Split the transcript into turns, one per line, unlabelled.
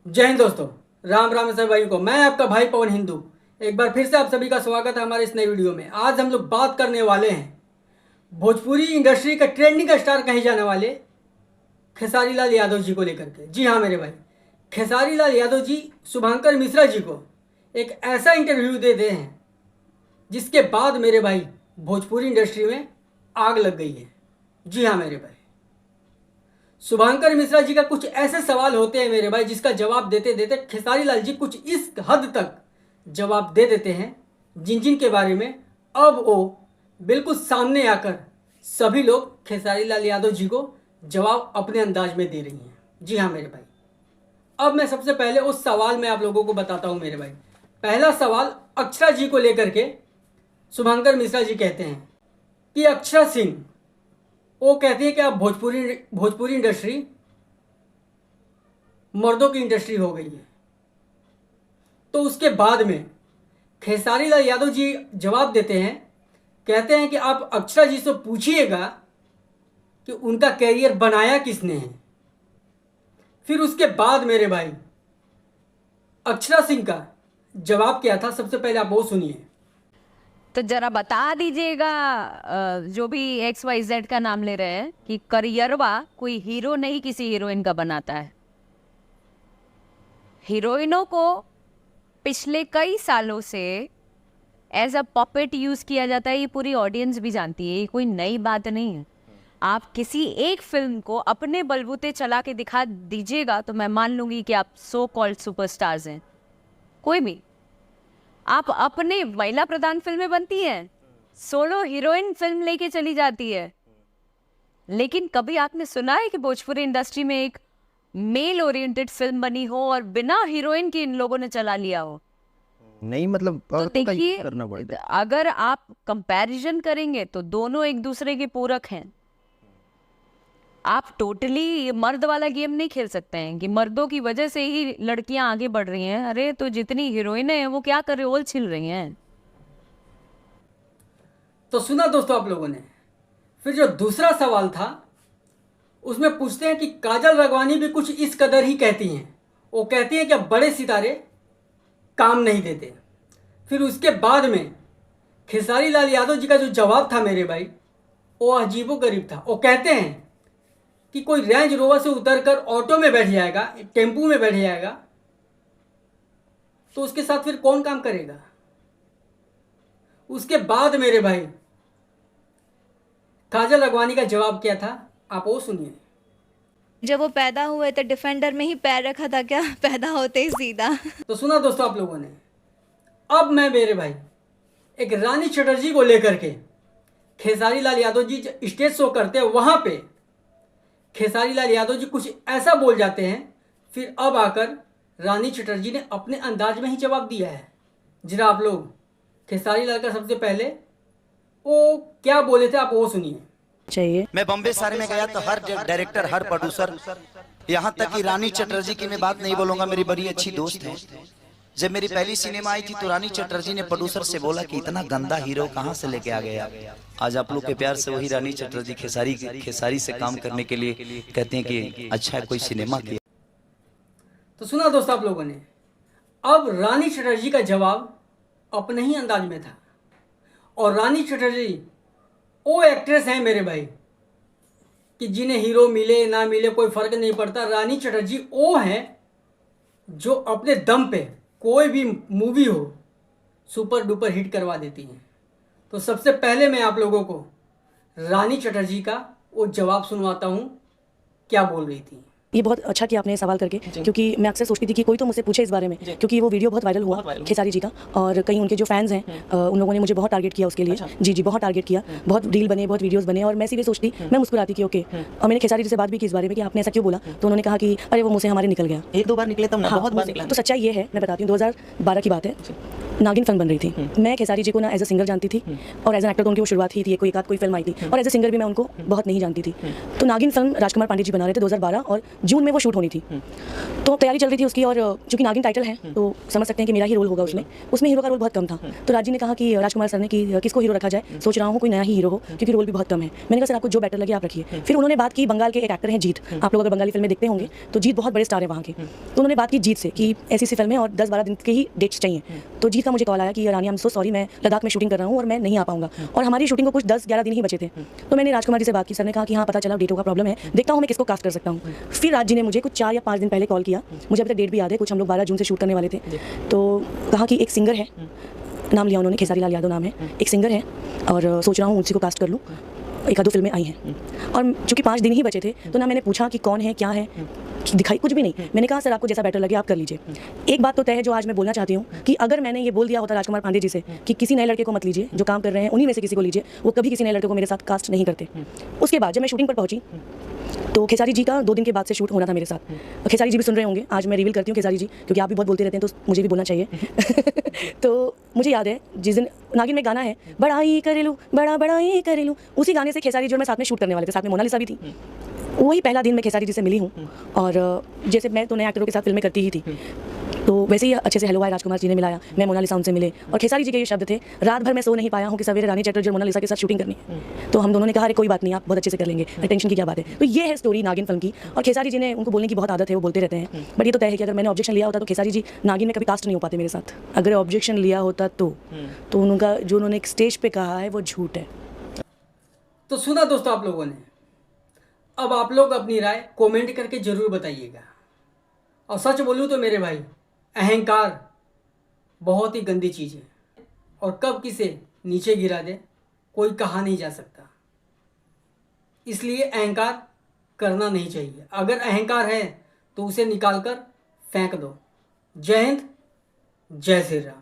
जय हिंद दोस्तों। राम राम सभी भाइयों को। मैं आपका भाई पवन हिंदू एक बार फिर से आप सभी का स्वागत है हमारे इस नए वीडियो में। आज हम लोग बात करने वाले हैं भोजपुरी इंडस्ट्री का ट्रेंडिंग स्टार कहे जाने वाले खेसारी लाल यादव जी को लेकर के। जी हाँ मेरे भाई, खेसारी लाल यादव जी शुभंकर मिश्रा जी को एक ऐसा इंटरव्यू देते हैं जिसके बाद मेरे भाई भोजपुरी इंडस्ट्री में आग लग गई है। जी हाँ मेरे भाई, शुभंकर मिश्रा जी का कुछ ऐसे सवाल होते हैं मेरे भाई जिसका जवाब देते देते खेसारी लाल जी कुछ इस हद तक जवाब दे देते हैं जिन के बारे में अब वो बिल्कुल सामने आकर सभी लोग खेसारी लाल यादव जी को जवाब अपने अंदाज में दे रही हैं। जी हाँ मेरे भाई, अब मैं सबसे पहले उस सवाल में आप लोगों को बताता हूँ मेरे भाई। पहला सवाल अक्षरा जी को लेकर के शुभंकर मिश्रा जी कहते हैं कि अक्षरा सिंह, वो कहती है कि अब भोजपुरी इंडस्ट्री मर्दों की इंडस्ट्री हो गई है। तो उसके बाद में खेसारी लाल यादव जी जवाब देते हैं, कहते हैं कि आप अक्षरा जी से पूछिएगा कि उनका कैरियर बनाया किसने है। फिर उसके बाद मेरे भाई अक्षरा सिंह का जवाब क्या था, सबसे पहले आप वो सुनिए।
तो जरा बता दीजिएगा, जो भी XYZ का नाम ले रहे हैं, कि करियरवा कोई हीरो नहीं किसी हीरोइन का बनाता है। हीरोइनों को पिछले कई सालों से एज अ पॉपेट यूज किया जाता है। ये पूरी ऑडियंस भी जानती है, ये कोई नई बात नहीं है। आप किसी एक फिल्म को अपने बलबूते चला के दिखा दीजिएगा तो मैं मान लूंगी कि आप सो कॉल्ड सुपरस्टार्स हैं। कोई भी आप अपने महिला प्रधान फिल्में बनती हैं, सोलो हीरोइन फिल्म लेके चली जाती है, लेकिन कभी आपने सुना है कि भोजपुरी इंडस्ट्री में एक मेल ओरिएंटेड फिल्म बनी हो और बिना हीरोइन के इन लोगों ने चला लिया हो?
नहीं, मतलब
तो देखिए, अगर आप कंपैरिजन करेंगे तो दोनों एक दूसरे के पूरक हैं। आप टोटली मर्द वाला गेम नहीं खेल सकते हैं कि मर्दों की वजह से ही लड़कियां आगे बढ़ रही हैं। अरे तो जितनी हीरोइनें हैं वो क्या कर रही, ओल छिल रही हैं।
तो सुना दोस्तों आप लोगों ने। फिर जो दूसरा सवाल था उसमें पूछते हैं कि काजल राघवानी भी कुछ इस कदर ही कहती हैं। वो कहती हैं कि अब बड़े सितारे काम नहीं देते। फिर उसके बाद में खेसारी लाल यादव जी का जो जवाब था मेरे भाई, वो अजीबोगरीब था। वो कहते हैं कि कोई रेंज रोवर से उतरकर ऑटो में बैठ जाएगा, टेम्पू में बैठ जाएगा, तो उसके साथ फिर कौन काम करेगा। उसके बाद मेरे भाई काजल राघवानी का जवाब क्या था, आप वो सुनिए।
जब वो पैदा हुए तो डिफेंडर में ही पैर रखा था क्या, पैदा होते ही सीधा।
तो सुना दोस्तों आप लोगों ने। अब मैं मेरे भाई एक रानी चटर्जी को लेकर के, खेसारी लाल यादव जी स्टेज शो करते हैं, वहां पे खेसारी लाल यादव जी कुछ ऐसा बोल जाते हैं। फिर अब आकर रानी चटर्जी ने अपने अंदाज में ही जवाब दिया है। जरा आप लोग खेसारी लाल का सबसे पहले वो क्या बोले थे आप वो सुनिए।
चाहिए।
मैं बॉम्बे शहर में गया तो हर डायरेक्टर, हर प्रोड्यूसर, यहाँ तक कि रानी चटर्जी की मैं बात नहीं बोलूंगा, मेरी बड़ी अच्छी दोस्त है। जब मेरी पहली सिनेमा आई थी तो रानी चटर्जी ने प्रोड्यूसर से बोला कि इतना गंदा हीरो कहाँ से लेके आ गया। आज आप लोग के प्यार से वही रानी चटर्जी खेसारी से काम करने के लिए कहते हैं कि अच्छा है कोई सिनेमा किया।
तो सुना दोस्तों आप लोगों ने। अब रानी चटर्जी का जवाब अपने ही अंदाज में था। और रानी चटर्जी वो एक्ट्रेस हैं मेरे भाई कि जिन्हें हीरो मिले ना मिले कोई फर्क नहीं पड़ता। रानी चटर्जी वो हैं जो अपने दम पे कोई भी मूवी हो सुपर डुपर हिट करवा देती हैं। तो सबसे पहले मैं आप लोगों को रानी चटर्जी का वो जवाब सुनवाता हूँ क्या बोल रही थी।
ये बहुत अच्छा किया आपने सवाल करके, क्योंकि मैं अक्सर सोचती थी कि कोई तो मुझसे पूछे इस बारे में, क्योंकि वो वीडियो बहुत वायरल हुआ खेसारी जी का, और कई उनके जो फैंस हैं उन लोगों ने मुझे बहुत टारगेट किया उसके लिए। जी बहुत टारगेट किया, बहुत रील बने, बहुत वीडियोस बने, और मैं सीधे सोचती, मैं मुस्कुराती कि ओके। और मैंने खेसारी जी से बात भी की इस बारे में कि आपने ऐसा क्यों बोला, तो उन्होंने कहा कि अरे वो मुझसे हमारे निकल गया।
एक दो बार निकले तब ना, बहुत बार निकला।
तो सच्चाई ये है, मैं बताती हूँ, 2012 की बात है। नागिन फिल्म बन रही थी। मैं खेसारी जी को ना एज अ सिंगर जानती थी और एज एन एक्टर तो उनकी वो शुरुआत ही थी, कोई एकाध कोई फिल्म आई थी, और एज अ सिंगर भी मैं उनको बहुत नहीं जानती थी। तो नागिन फिल्म राजकुमार पांडे जी बना रहे थे 2012 और जून में वो शूट होनी थी। तो तैयारी चल रही थी उसकी, और चूंकि नागिन टाइटल है तो समझ सकते हैं कि मेरा ही रोल होगा उसमें। उसमें हीरो का रोल बहुत कम था, तो राज जी ने कहा कि राजकुमार सर ने कि किसको हीरो रखा जाए, सोच रहा हूँ कोई नया ही हीरो हो क्योंकि रोल भी बहुत कम है। मैंने कहा सर आपको जो बेटर लगे आप रखिए। फिर उन्होंने बात की, बंगाल के एक एक्टर हैं जीत, आप लोग अगर बंगाली फिल्में देखते होंगे तो जीत बहुत बड़े स्टार है वहाँ के। तो उन्होंने बात की जीत से कि ऐसी सी फिल्में और 10-12 दिन के ही डेट्स चाहिए। तो जीत का मुझे कॉल आया कि रानी आई एम सो सॉरी, मैं लद्दाख में शूटिंग कर रहा हूँ और मैं नहीं आ पाऊंगा, और हमारी शूटिंग को कुछ 10-11 दिन ही बचे थे। तो मैंने राजकुमार जी से बात की, सर ने कहा कि हाँ पता चला डेटों का प्रॉब्लम है, देखता हूँ मैं किसको कास्ट कर सकता हूँ। फिर राज जी ने मुझे कुछ 4 या 5 दिन पहले कॉल किया, मुझे अभी तक डेट भी याद है, कुछ हम लोग 12 जून से शूट करने वाले थे। तो कहा कि एक सिंगर है, नाम लिया उन्होंने, खेसारी लाल यादव नाम है, एक सिंगर है और सोच रहा हूँ उसी को कास्ट कर लूँ। एक आधो फिल्में आई हैं और चूंकि 5 दिन ही बचे थे तो ना मैंने पूछा कि कौन है क्या है, दिखाई कुछ भी नहीं। मैंने कहा सर आपको जैसा बेटर लगे आप कर लीजिए। एक बात तो तय है जो आज मैं बोलना चाहती हूँ कि अगर मैंने ये बोल दिया होता राजकुमार पांडे जी से कि किसी नए लड़के को मत लीजिए, जो काम कर रहे हैं उन्हीं में से किसी को लीजिए, वो कभी किसी नए लड़के को मेरे साथ कास्ट नहीं करते। उसके बाद जब मैं शूटिंग पर पहुंची तो खेसारी जी का 2 दिन के बाद से शूट होना था मेरे साथ। खेसारी जी भी सुन रहे होंगे, आज मैं रिवील करती हूँ खेसारी जी, क्योंकि आप भी बहुत बोलते रहते हैं तो मुझे भी बोलना चाहिए। तो मुझे याद है जिस दिन नागिन में गाना है बड़ाई करेलू बड़ा बड़ाई करेलू, उसी गाने से खेसारी जी और मैं साथ में शूट करने वाले थे, साथ में मोनालिसा भी थी। वही पहला दिन मैं खेसारी जी से मिली हूँ, और जैसे मैं तो नए एक्टरों के साथ फिल्में करती ही थी तो वैसे ही अच्छे से हेलो हाय राजकुमार जी ने मिलाया, मैं मोनालिसा उनसे मिले और खेसारी जी के ये शब्द थे, रात भर मैं सो नहीं पाया हूँ कि सवेरे रानी चटर्जी और मोनालिसा के साथ शूटिंग करनी है। तो हम दोनों ने कहा अरे कोई बात नहीं, आप बहुत अच्छे से कर लेंगे, टेंशन की क्या बात है। तो ये है स्टोरी नागिन फिल्म की, और खेसारी जी ने, उनको बोलने की बहुत आदत है, वो बोलते रहते हैं, बट ये तो तय है कि अगर मैंने ऑब्जेक्शन लिया होता तो खेसारी जी नागिन में कभी कास्ट नहीं हो पाते मेरे साथ। अगर ऑब्जेक्शन लिया होता तो उनका जो उन्होंने एक स्टेज पे कहा है वो झूठ है।
तो सुना दोस्तों आप लोगों ने, अब आप लोग अपनी राय कमेंट करके ज़रूर बताइएगा। और सच बोलूँ तो मेरे भाई, अहंकार बहुत ही गंदी चीज़ है और कब किसे नीचे गिरा दे कोई कहा नहीं जा सकता। इसलिए अहंकार करना नहीं चाहिए। अगर अहंकार है तो उसे निकाल कर फेंक दो। जय हिंद, जय श्री राम।